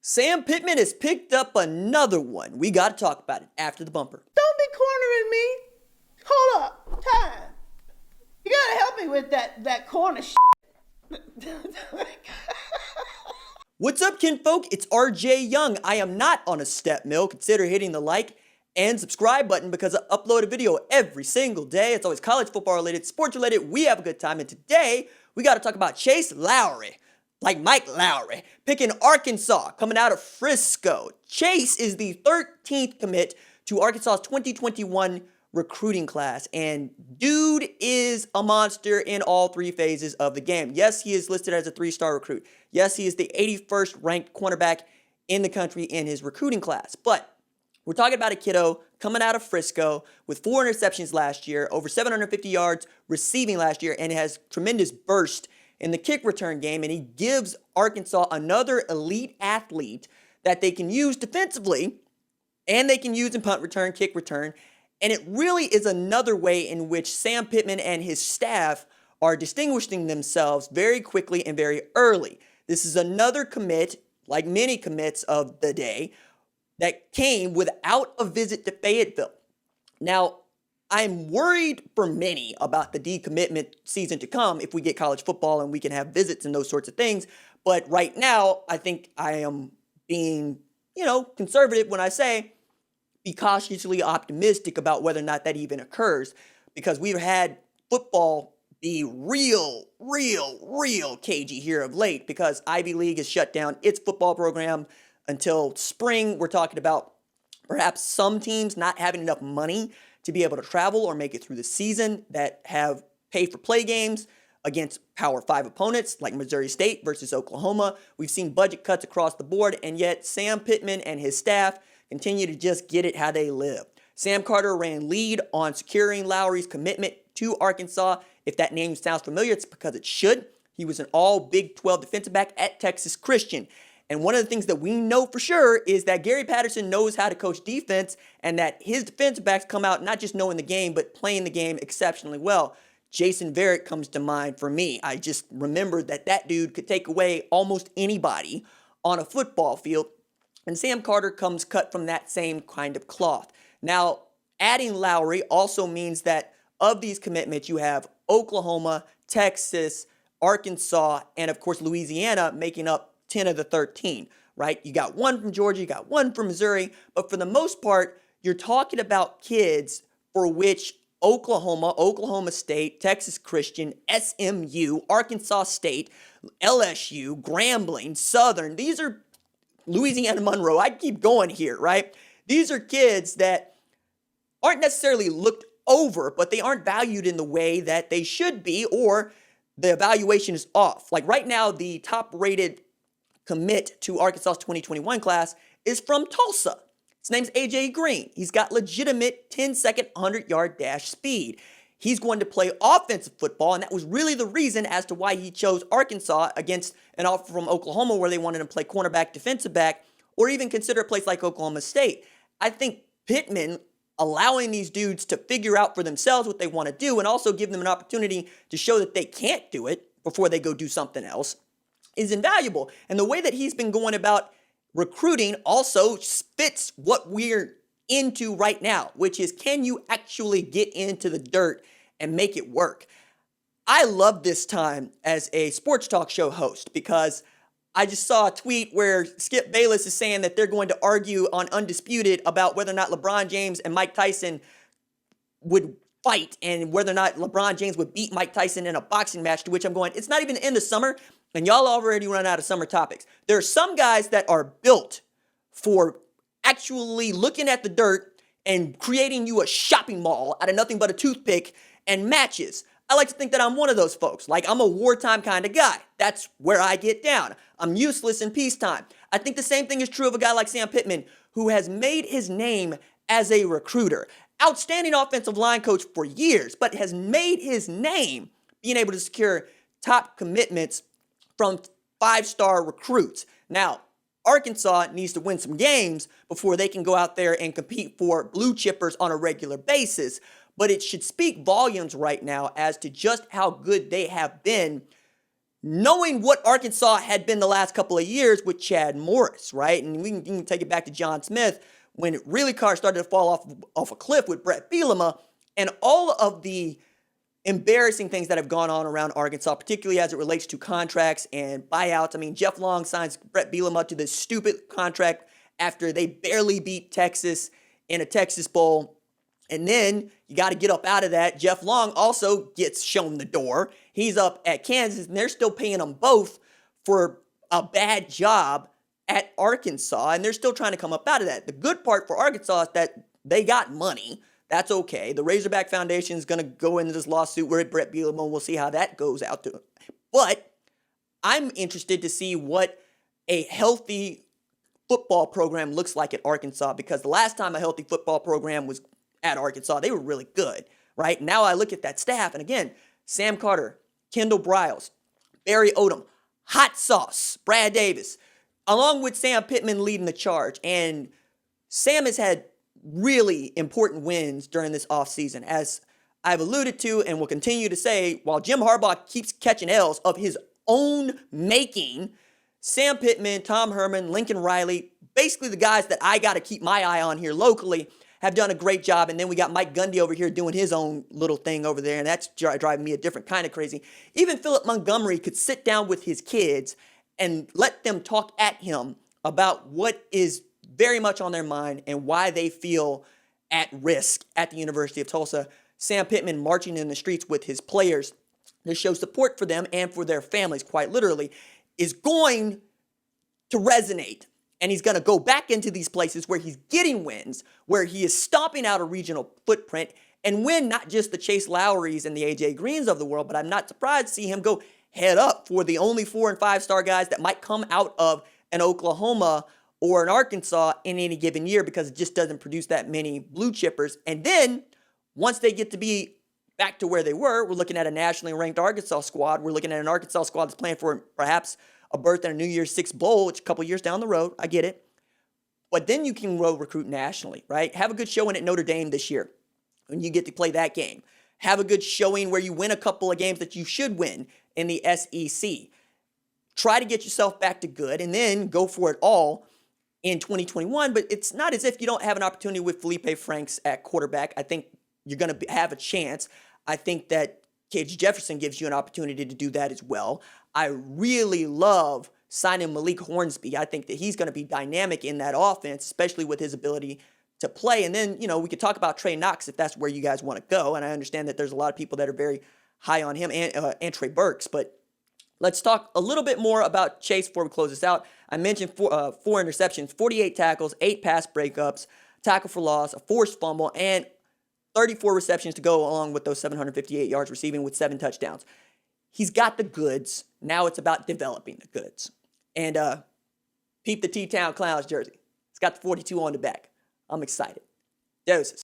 Sam Pittman has picked up another one. We got to talk about it after the bumper. Don't be cornering me. Hold up. Time. You gotta help me with that corner What's up, kinfolk? It's RJ Young. I am not on a step mill. Consider hitting the like and subscribe button because I upload a video every single day. It's always college football related, sports related. We have a good time. And today, we got to talk about Chase Lowry. Like Mike Lowry, picking Arkansas, coming out of Frisco. Chase is the 13th commit to Arkansas's 2021 recruiting class. And dude is a monster in all three phases of the game. Yes, he is listed as a 3-star recruit. Yes, he is the 81st ranked cornerback in the country in his recruiting class. But we're talking about a kiddo coming out of Frisco with 4 interceptions last year, over 750 yards receiving last year, and has tremendous burst in the kick return game, and he gives Arkansas another elite athlete that they can use defensively, and they can use in punt return, kick return, and it really is another way in which Sam Pittman and his staff are distinguishing themselves very quickly and very early. This is another commit, like many commits of the day, that came without a visit to Fayetteville. Now, I'm worried for many about the decommitment season to come if we get college football and we can have visits and those sorts of things. But right now, I think I am being, conservative when I say be cautiously optimistic about whether or not that even occurs, because we've had football be real cagey here of late because Ivy League has shut down its football program until spring. We're talking about perhaps some teams not having enough money to be able to travel or make it through the season that have pay-for-play games against Power 5 opponents like Missouri State versus Oklahoma. We've seen budget cuts across the board, and yet Sam Pittman and his staff continue to just get it how they live. Sam Carter ran lead on securing Lowry's commitment to Arkansas. If that name sounds familiar, it's because it should. He was an all Big 12 defensive back at Texas Christian. And one of the things that we know for sure is that Gary Patterson knows how to coach defense and that his defensive backs come out not just knowing the game, but playing the game exceptionally well. Jason Verrett comes to mind for me. I just remember that dude could take away almost anybody on a football field. And Sam Carter comes cut from that same kind of cloth. Now, adding Lowry also means that of these commitments, you have Oklahoma, Texas, Arkansas, and of course Louisiana making up 10 of the 13, right? You got one from Georgia, you got one from Missouri, but for the most part, you're talking about kids for which Oklahoma State, Texas Christian, SMU, Arkansas State, LSU, Grambling, Southern, these are Louisiana Monroe. I keep going here, right? These are kids that aren't necessarily looked over, but they aren't valued in the way that they should be, or the evaluation is off. Like right now, the top-rated commit to Arkansas's 2021 class is from Tulsa. His name's AJ Green. He's got legitimate 10-second, 100-yard dash speed. He's going to play offensive football, and that was really the reason as to why he chose Arkansas against an offer from Oklahoma where they wanted him to play cornerback, defensive back, or even consider a place like Oklahoma State. I think Pittman allowing these dudes to figure out for themselves what they want to do and also give them an opportunity to show that they can't do it before they go do something else is invaluable. And the way that he's been going about recruiting also fits what we're into right now, which is, can you actually get into the dirt and make it work? I love this time as a sports talk show host because I just saw a tweet where Skip Bayless is saying that they're going to argue on Undisputed about whether or not LeBron James and Mike Tyson would fight and whether or not LeBron James would beat Mike Tyson in a boxing match, to which I'm going, it's not even the end of summer, and y'all already run out of summer topics. There are some guys that are built for actually looking at the dirt and creating you a shopping mall out of nothing but a toothpick and matches. I like to think that I'm one of those folks. Like, I'm a wartime kind of guy. That's where I get down. I'm useless in peacetime. I think the same thing is true of a guy like Sam Pittman, who has made his name as a recruiter. Outstanding offensive line coach for years, but has made his name being able to secure top commitments from 5-star recruits. Now, Arkansas needs to win some games before they can go out there and compete for blue chippers on a regular basis. But it should speak volumes right now as to just how good they have been knowing what Arkansas had been the last couple of years with Chad Morris, right? And we can take it back to John Smith when it really started to fall off a cliff with Brett Bielema and all of the embarrassing things that have gone on around Arkansas, particularly as it relates to contracts and buyouts. I mean, Jeff Long signs Brett Bielema to this stupid contract after they barely beat Texas in a Texas Bowl. And then you got to get up out of that. Jeff Long also gets shown the door. He's up at Kansas, and they're still paying them both for a bad job at Arkansas, and they're still trying to come up out of that. The good part for Arkansas is that they got money. That's okay. The Razorback Foundation is going to go into this lawsuit where Brett Bielema. We'll see how that goes out to. But I'm interested to see what a healthy football program looks like at Arkansas, because the last time a healthy football program was at Arkansas, they were really good, right? Now I look at that staff, and again, Sam Carter, Kendall Briles, Barry Odom, Hot Sauce, Brad Davis, along with Sam Pittman leading the charge. And Sam has had really important wins during this offseason. As I've alluded to and will continue to say, while Jim Harbaugh keeps catching L's of his own making, Sam Pittman, Tom Herman, Lincoln Riley, basically the guys that I got to keep my eye on here locally, have done a great job. And then we got Mike Gundy over here doing his own little thing over there, and that's driving me a different kind of crazy. Even Philip Montgomery could sit down with his kids and let them talk at him about what is very much on their mind and why they feel at risk at the University of Tulsa. Sam Pittman marching in the streets with his players to show support for them and for their families, quite literally, is going to resonate. And he's going to go back into these places where he's getting wins, where he is stomping out a regional footprint and win not just the Chase Lowrys and the AJ Greens of the world, but I'm not surprised to see him go head up for the only 4- and 5-star guys that might come out of an Oklahoma or an Arkansas in any given year, because it just doesn't produce that many blue chippers. And then once they get to be back to where they were, we're looking at a nationally ranked Arkansas squad. We're looking at an Arkansas squad that's playing for perhaps a berth in a New Year's Six Bowl, which is a couple years down the road. I get it. But then you can recruit nationally, right? Have a good showing at Notre Dame this year when you get to play that game. Have a good showing where you win a couple of games that you should win in the SEC. Try to get yourself back to good and then go for it all in 2021. But it's not as if you don't have an opportunity with Felipe Franks at quarterback. I think you're going to have a chance. I think that KJ Jefferson gives you an opportunity to do that as well. I really love signing Malik Hornsby. I think that he's going to be dynamic in that offense, especially with his ability to play. And then, we could talk about Trey Knox if that's where you guys want to go. And I understand that there's a lot of people that are very high on him and Trey Burks. But let's talk a little bit more about Chase before we close this out. I mentioned four interceptions, 48 tackles, 8 pass breakups, tackle for loss, a forced fumble, and 34 receptions to go along with those 758 yards receiving with 7 touchdowns. He's got the goods. Now it's about developing the goods. And peep the T-Town Clowns jersey. It's got the 42 on the back. I'm excited. Doses.